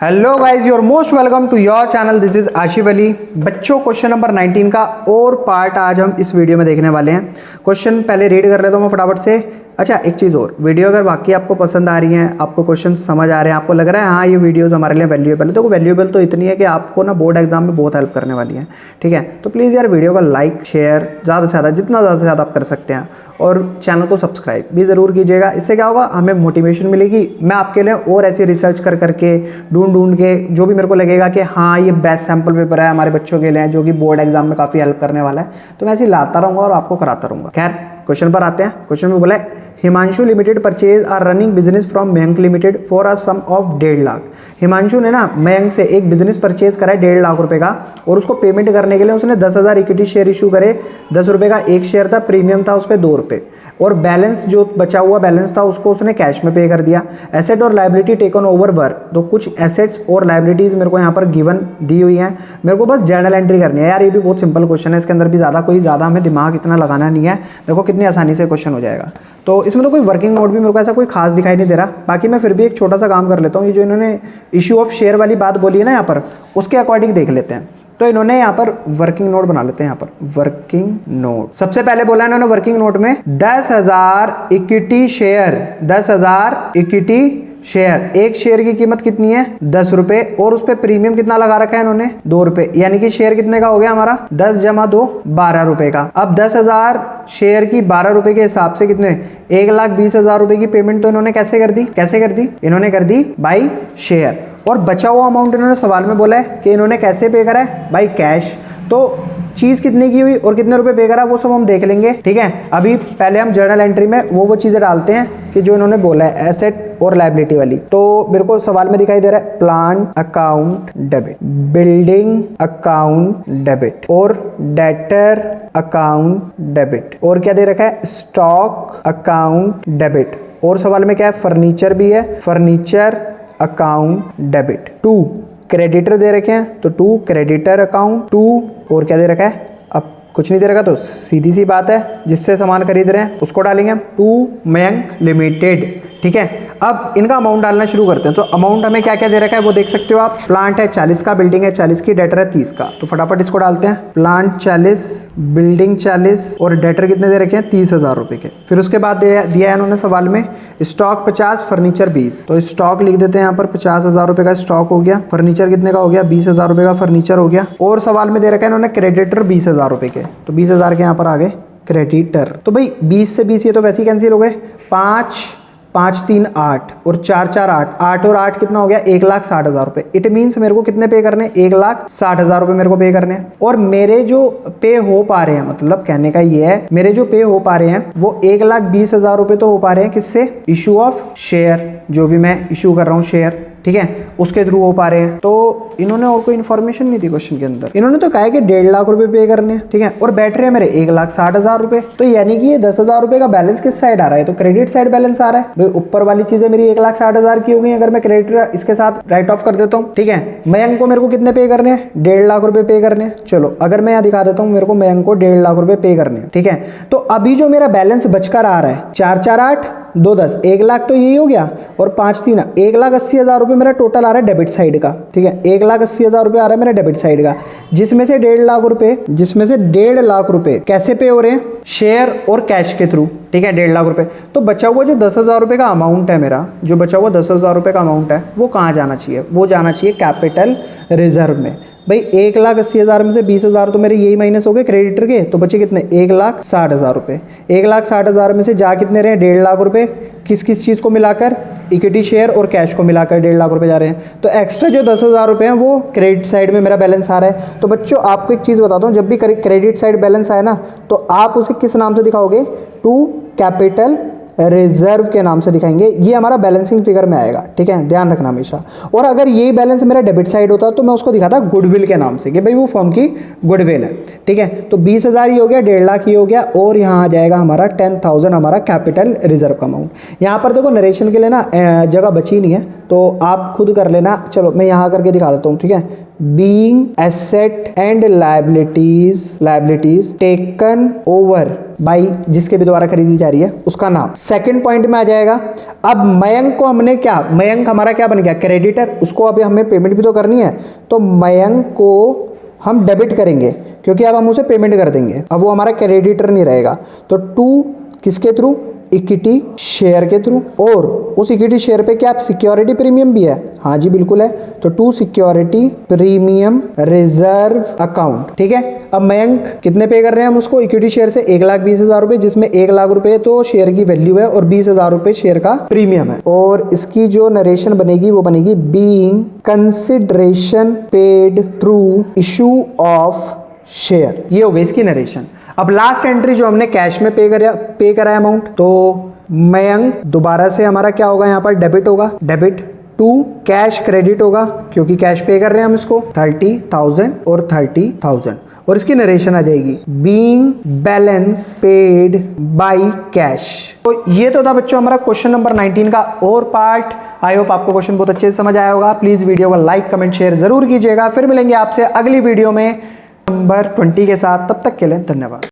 Hello guys, you are most welcome to your channel. This is Ashif Ali. बच्चों, question number 19 का और part आज हम इस वीडियो में देखने वाले हैं। क्वेश्चन पहले रीड कर लेता हूँ मैं फटाफट से। अच्छा, एक चीज़ और, वीडियो अगर वाकई आपको पसंद आ रही है, आपको क्वेश्चन समझ आ रहे हैं, आपको लग रहा है हाँ ये वीडियोस हमारे लिए वैल्यूएबल है, तो वैल्यूएबल तो इतनी है कि आपको ना बोर्ड एग्जाम में बहुत हेल्प करने वाली है। ठीक है, तो प्लीज़ यार वीडियो का लाइक शेयर ज़्यादा से ज़्यादा, जितना ज़्यादा से ज़्यादा आप कर सकते हैं, और चैनल को सब्सक्राइब भी ज़रूर कीजिएगा। इससे क्या होगा, हमें मोटिवेशन मिलेगी। मैं आपके लिए और ऐसी रिसर्च कर करके ढूंढ के जो भी मेरे को लगेगा कि हाँ ये बेस्ट सैम्पल पेपर है हमारे बच्चों के लिए, जो कि बोर्ड एग्जाम में काफ़ी हेल्प करने वाला है, तो मैं ऐसे ही लाता रहूँगा और आपको कराता रहूँगा। खैर, क्वेश्चन पर आते हैं। क्वेश्चन में बोला है, Himanshu limited purchase are running business from Mayank limited for a sum of 1.5 lakh. Himanshu ने ना मयंक से एक बिजनेस परचेज करा है 1.5 लाख रुपए का, और उसको पेमेंट करने के लिए उसने 10,000 इक्विटी शेयर इशू करे। 10 रुपये का एक शेयर था, प्रीमियम था उस पर 2 रुपये, और बैलेंस जो बचा हुआ बैलेंस था उसको उसने कैश में पे कर दिया। एसेट और लाइबिलिटी टेकन ओवर वर, तो कुछ एसेट्स और लाइबिलिटीज़ मेरे को यहाँ पर गिवन दी हुई हैं। मेरे को बस जर्नल एंट्री करनी है यार। ये भी बहुत सिंपल क्वेश्चन है, इसके अंदर भी ज़्यादा हमें दिमाग इतना लगाना नहीं है। देखो कितनी आसानी से क्वेश्चन हो जाएगा। तो इसमें तो कोई वर्किंग नोट भी मेरे को ऐसा कोई खास दिखाई नहीं दे रहा। बाकी मैं फिर भी एक छोटा सा काम कर लेता हूँ। ये जो इन्होंने इशू ऑफ शेयर वाली बात बोली है ना यहाँ पर, उसके अकॉर्डिंग देख लेते हैं। तो इन्होंने यहाँ पर वर्किंग नोट बना लेते हैं। यहाँ पर वर्किंग नोट सबसे पहले बोला इन्होंने वर्किंग नोट में 10,000 इक्विटी शेयर, 10,000 इक्विटी शेयर। एक शेयर की कीमत कितनी है, 10 रुपए, और उस पर प्रीमियम कितना लगा रखा है इन्होंने, 2 रुपए। यानी कि शेयर कितने का हो गया हमारा, 10 जमा 2 12 रुपए का। अब 10,000 शेयर की 12 रुपए के हिसाब से कितने, 1,20,000 रुपए की पेमेंट तो इन्होंने कैसे कर दी, इन्होंने कर दी बाई शेयर। और बचा हुआ अमाउंट इन्होंने सवाल में बोला है कि इन्होंने कैसे पे करा है, बाई कैश। तो चीज़ कितने की हुई और कितने रुपए पे करा वो सब हम देख लेंगे। ठीक है, अभी पहले हम जर्नल एंट्री में वो चीज़ें डालते हैं कि जो इन्होंने बोला है एसेट और लायबिलिटी वाली। तो मेरे को सवाल में दिखाई दे रहा है plant account debit, building account debit, और डेटर अकाउंट डेबिट, और क्या दे रखा है, स्टॉक अकाउंट डेबिट। और सवाल में क्या है, फर्नीचर भी है, फर्नीचर अकाउंट डेबिट। 2 क्रेडिटर दे रखे हैं, तो 2 क्रेडिटर अकाउंट 2, और क्या दे रखा है, अब कुछ नहीं दे रखा तो सीधी सी बात है, जिससे सामान खरीद रहे हैं उसको डालेंगे हम, 2 मयंक लिमिटेड। ठीक है, अब इनका अमाउंट डालना शुरू करते हैं। तो अमाउंट हमें क्या क्या दे रखा है वो देख सकते हो आप। प्लांट है 40 का, बिल्डिंग है 40 की, डेटर है 30 का। तो फटाफट इसको डालते हैं। प्लांट 40, बिल्डिंग 40, और डेटर कितने दे रखे हैं, 30,000 रुपए के। फिर उसके बाद दिया है इन्होंने सवाल में स्टॉक 50, फर्नीचर 20। तो स्टॉक लिख देते हैं यहाँ पर, 50,000 रुपए का स्टॉक हो गया। फर्नीचर कितने का हो गया, 20,000 रुपए का फर्नीचर हो गया। और सवाल में दे रखा है इन्होंने क्रेडिटर 20,000 रुपए के, तो 20,000 के यहाँ पर आ गए क्रेडिटर। तो भाई 20 से 20 ये तो वैसे ही कैंसिल हो गए। 5 5 3 8 और 4 4 8, 8 और 8 कितना हो गया, 1,60,000 रुपए। इट मीन्स मेरे को कितने पे करने, 1,60,000 रुपए मेरे को पे करने हैं। और मेरे जो पे हो पा रहे हैं, मतलब कहने का ये है, मेरे जो पे हो पा रहे हैं वो 1,20,000 रुपए तो हो पा रहे हैं किससे, इशू ऑफ शेयर, जो भी मैं इशू कर रहा हूँ शेयर, ठीक है, उसके थ्रू हो पा रहे हैं। तो इन्होंने और कोई इन्फॉर्मेशन नहीं दी क्वेश्चन के अंदर। इन्होंने तो कहा है कि 1.5 लाख रुपए पे करने हैं। ठीक है, और बैठ रहे हैं मेरे 1,60,000 रुपए। तो यानी कि ये 10,000 रुपए का बैलेंस किस साइड आ रहा है, तो क्रेडिट साइड बैलेंस आ रहा है। भाई ऊपर वाली चीजें मेरी 1,60,000 की हो गई, अगर मैं क्रेडिट इसके साथ राइट ऑफ कर देता हूँ। ठीक है, मयंक को मेरे को कितने पे करने हैं, 1.5 लाख रुपए पे करने हैं। चलो अगर मैं यहाँ दिखा देता हूँ, मेरे को मयंक को 1.5 लाख रुपए पे करने हैं। ठीक है, तो अभी जो मेरा बैलेंस बचकर आ रहा है, 4 4 8 2 10, 1 लाख तो यही हो गया, और 5 3 1,80,000 रुपए मेरा टोटल आ रहा है डेबिट साइड का। ठीक है, 1,80,000 रुपए आ रहा है मेरा डेबिट साइड का, जिसमें से 1.5 लाख रुपए कैसे पे हो रहे हैं, शेयर और कैश के थ्रू। ठीक है, 1.5 लाख रुपए। तो बचा हुआ जो 10,000 रुपए का अमाउंट है मेरा, जो बचा हुआ 10,000 रुपए का अमाउंट है, वो कहाँ जाना चाहिए, वो जाना चाहिए कैपिटल रिजर्व में। भाई 1,80,000 में से 20,000 तो मेरे यही माइनस हो गए क्रेडिटर के, तो बचे कितने, 1,60,000 रुपए। 1,60,000 में से जा कितने रहे, 1.5 लाख रुपए, किस किस चीज़ को मिलाकर, इक्विटी शेयर और कैश को मिलाकर 1.5 लाख रुपए जा रहे हैं। तो एक्स्ट्रा जो 10,000 रुपए हैं वो क्रेडिट साइड में मेरा बैलेंस आ रहा है। तो बच्चों आपको एक चीज़ बताता हूँ, जब भी क्रेडिट साइड बैलेंस आए ना, तो आप उसे किस नाम से दिखाओगे, टू कैपिटल रिजर्व के नाम से दिखाएंगे। ये हमारा बैलेंसिंग फिगर में आएगा। ठीक है, ध्यान रखना हमेशा। और अगर ये बैलेंस मेरा डेबिट साइड होता तो मैं उसको दिखाता गुडविल के नाम से, कि भाई वो फर्म की गुडविल है। ठीक है, तो 20,000 ही हो गया, 1.5 लाख ही हो गया, और यहाँ आ जाएगा हमारा 10,000 हमारा कैपिटल रिजर्व का अमाउंट। यहाँ पर देखो नरेशन के लिए ना जगह बची नहीं है, तो आप खुद कर लेना। चलो मैं यहाँ करके दिखा देता हूँ। ठीक है, being asset and liabilities taken over by, जिसके भी द्वारा खरीदी जा रही है उसका नाम। सेकंड पॉइंट में आ जाएगा। अब मयंक को हमने क्या, मयंक हमारा क्या बन गया, क्रेडिटर, उसको अभी हमें पेमेंट भी तो करनी है, तो मयंक को हम डेबिट करेंगे क्योंकि अब हम उसे पेमेंट कर देंगे, अब वो हमारा क्रेडिटर नहीं रहेगा। तो टू किसके थ्रू, इक्विटी शेयर के थ्रू, और उस इक्विटी शेयर पे क्या सिक्योरिटी प्रीमियम भी है, हाँ जी बिल्कुल है, तो to security premium reserve account, ठीक है। अब मयंक कितने पे कर रहे हैं हम उसको, इक्विटी शेयर से 1,20,000 रुपए, जिसमें 1 लाख रुपए तो शेयर की वैल्यू है और 20,000 रुपए शेयर का प्रीमियम है। और इसकी जो नरेशन बनेगी वो बनेगी being consideration paid through issue of share, ये हो गई इसकी नरेशन। अब लास्ट एंट्री जो हमने कैश में पे करा अमाउंट, तो मयंक दोबारा से हमारा क्या होगा, यहाँ पर डेबिट होगा, डेबिट टू कैश क्रेडिट होगा क्योंकि कैश पे कर रहे हैं हम इसको 30,000 और 30,000, और इसकी नरेशन आ जाएगी being balance paid by cash. तो ये तो था बच्चों हमारा क्वेश्चन नंबर 19 का और पार्ट। आई होप आपको क्वेश्चन बहुत अच्छे से समझ आया होगा। प्लीज वीडियो को लाइक कमेंट शेयर जरूर कीजिएगा। फिर मिलेंगे आपसे अगली वीडियो में नंबर 20 के साथ, तब तक के लिए धन्यवाद।